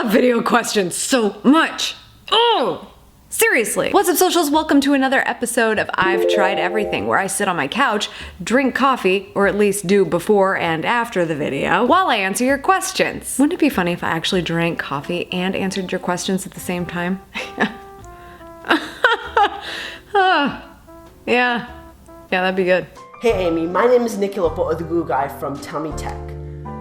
love video questions so much. Oh! Seriously. What's up, socials? Welcome to another episode of I've Tried Everything, where I sit on my couch, drink coffee, or at least do before and after the video, while I answer your questions. Wouldn't it be funny if I actually drank coffee and answered your questions at the same time? Yeah, that'd be good. Hey Amy, my name is Nicky Lopo, the Goo Guy from Tell Me Tech,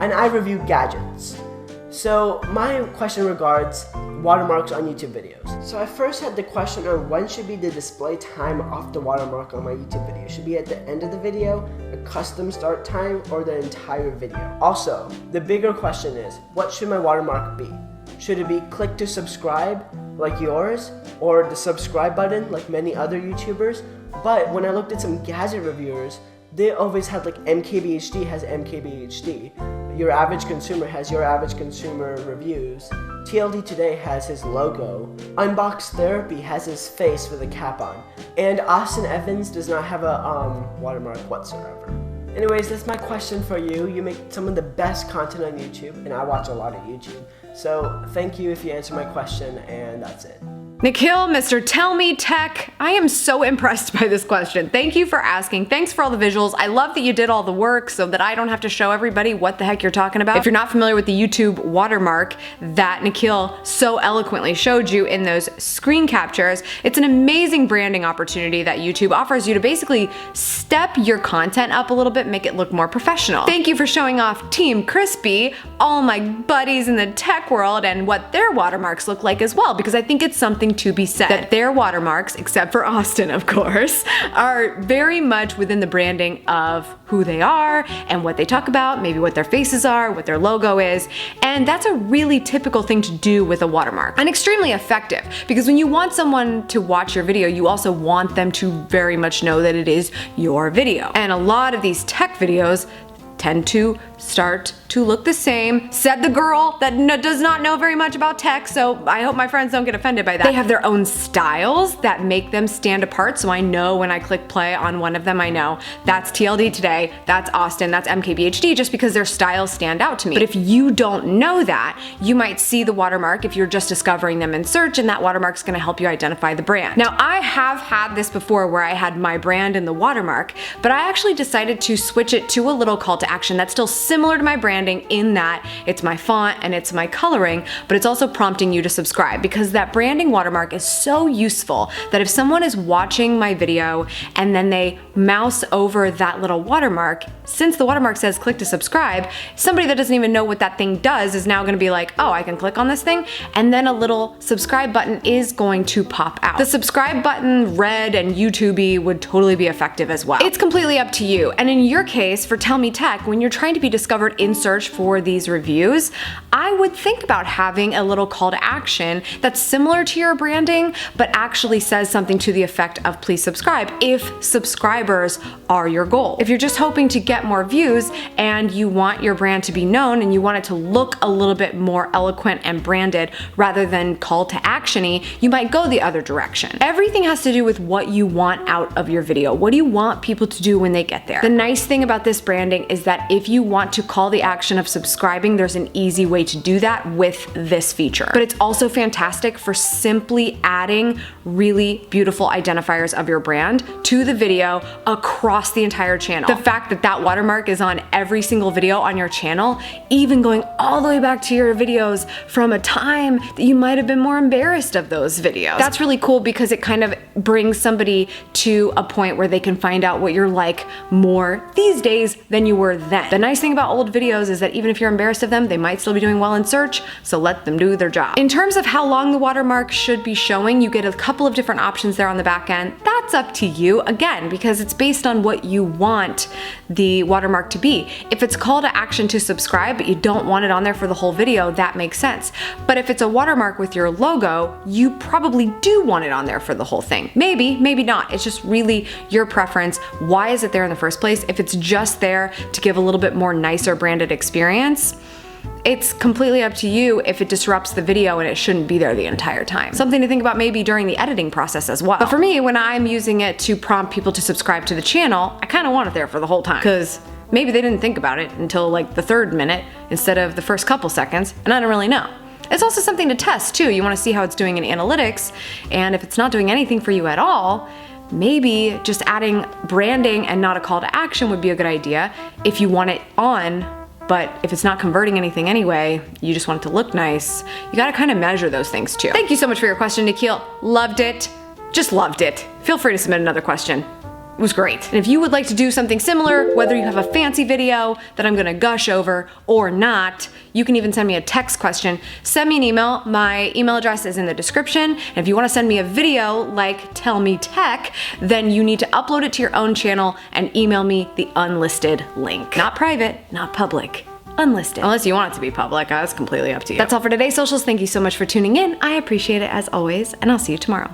and I review gadgets. So my question regards watermarks on YouTube videos. So I first had the question on when should be the display time of the watermark on my YouTube video. Should it be at the end of the video, a custom start time, or the entire video? Also, the bigger question is, what should my watermark be? Should it be click to subscribe like yours, or the subscribe button like many other YouTubers? But when I looked at some gadget reviewers, they always had like MKBHD has MKBHD. Your Average Consumer has Your Average Consumer reviews. TLD Today has his logo. Unbox Therapy has his face with a cap on. And Austin Evans does not have a watermark whatsoever. Anyways, that's my question for you. You make some of the best content on YouTube, and I watch a lot of YouTube. So thank you if you answer my question, and that's it. Nikhil, Mr. Tell Me Tech, I am so impressed by this question. Thank you for asking. Thanks for all the visuals. I love that you did all the work so that I don't have to show everybody what the heck you're talking about. If you're not familiar with the YouTube watermark that Nikhil so eloquently showed you in those screen captures, it's an amazing branding opportunity that YouTube offers you to basically step your content up a little bit, make it look more professional. Thank you for showing off Team Crispy, all my buddies in the tech world, and what their watermarks look like as well, because I think it's something to be said that their watermarks, except for Austin of course, are very much within the branding of who they are and what they talk about, maybe what their faces are, what their logo is, and that's a really typical thing to do with a watermark, and extremely effective, because when you want someone to watch your video, you also want them to very much know that it is your video. And a lot of these tech videos tend to start to look the same. Said the girl that does not know very much about tech, so I hope my friends don't get offended by that. They have their own styles that make them stand apart, so I know when I click play on one of them, I know that's TLD Today, that's Austin, that's MKBHD, just because their styles stand out to me. But if you don't know that, you might see the watermark if you're just discovering them in search, and that watermark's gonna help you identify the brand. Now, I have had this before where I had my brand in the watermark, but I actually decided to switch it to a little call to action that's still similar to my branding in that it's my font and it's my coloring, but it's also prompting you to subscribe, because that branding watermark is so useful that if someone is watching my video and then they mouse over that little watermark, since the watermark says click to subscribe, somebody that doesn't even know what that thing does is now gonna be like, oh, I can click on this thing, and then a little subscribe button is going to pop out. The subscribe button, red and YouTube-y, would totally be effective as well. It's completely up to you, and in your case, for Tell Me Tech, when you're trying to be discovered in search for these reviews, I would think about having a little call to action that's similar to your branding, but actually says something to the effect of please subscribe if subscribers are your goal. If you're just hoping to get more views and you want your brand to be known and you want it to look a little bit more eloquent and branded rather than call to action-y, you might go the other direction. Everything has to do with what you want out of your video. What do you want people to do when they get there? The nice thing about this branding is that if you want to call the action of subscribing, there's an easy way to do that with this feature. But it's also fantastic for simply adding really beautiful identifiers of your brand to the video across the entire channel. The fact that that watermark is on every single video on your channel, even going all the way back to your videos from a time that you might have been more embarrassed of those videos. That's really cool because it kind of brings somebody to a point where they can find out what you're like more these days than you were then. The nice thing about old videos is that even if you're embarrassed of them, they might still be doing well in search, so let them do their job. In terms of how long the watermark should be showing, you get a couple of different options there on the back end. That's up to you, again, because it's based on what you want the watermark to be. If it's call to action to subscribe, but you don't want it on there for the whole video, that makes sense. But if it's a watermark with your logo, you probably do want it on there for the whole thing. Maybe, maybe not. It's just really your preference. Why is it there in the first place? If it's just there to give a little bit more nicer branded experience, it's completely up to you if it disrupts the video and it shouldn't be there the entire time. Something to think about maybe during the editing process as well. But for me, when I'm using it to prompt people to subscribe to the channel, I kind of want it there for the whole time, because maybe they didn't think about it until like the third minute instead of the first couple seconds, and I don't really know. It's also something to test too. You want to see how it's doing in analytics, and if it's not doing anything for you at all, maybe just adding branding and not a call to action would be a good idea if you want it on. But if it's not converting anything anyway, you just want it to look nice, you gotta kind of measure those things too. Thank you so much for your question, Nikhil. Loved it. Just loved it. Feel free to submit another question. It was great. And if you would like to do something similar, whether you have a fancy video that I'm gonna gush over or not, you can even send me a text question. Send me an email. My email address is in the description. And if you wanna send me a video like Tell Me Tech, then you need to upload it to your own channel and email me the unlisted link. Not private, not public. Unlisted. Unless you want it to be public, that's completely up to you. That's all for today's socials. Thank you so much for tuning in. I appreciate it as always, and I'll see you tomorrow.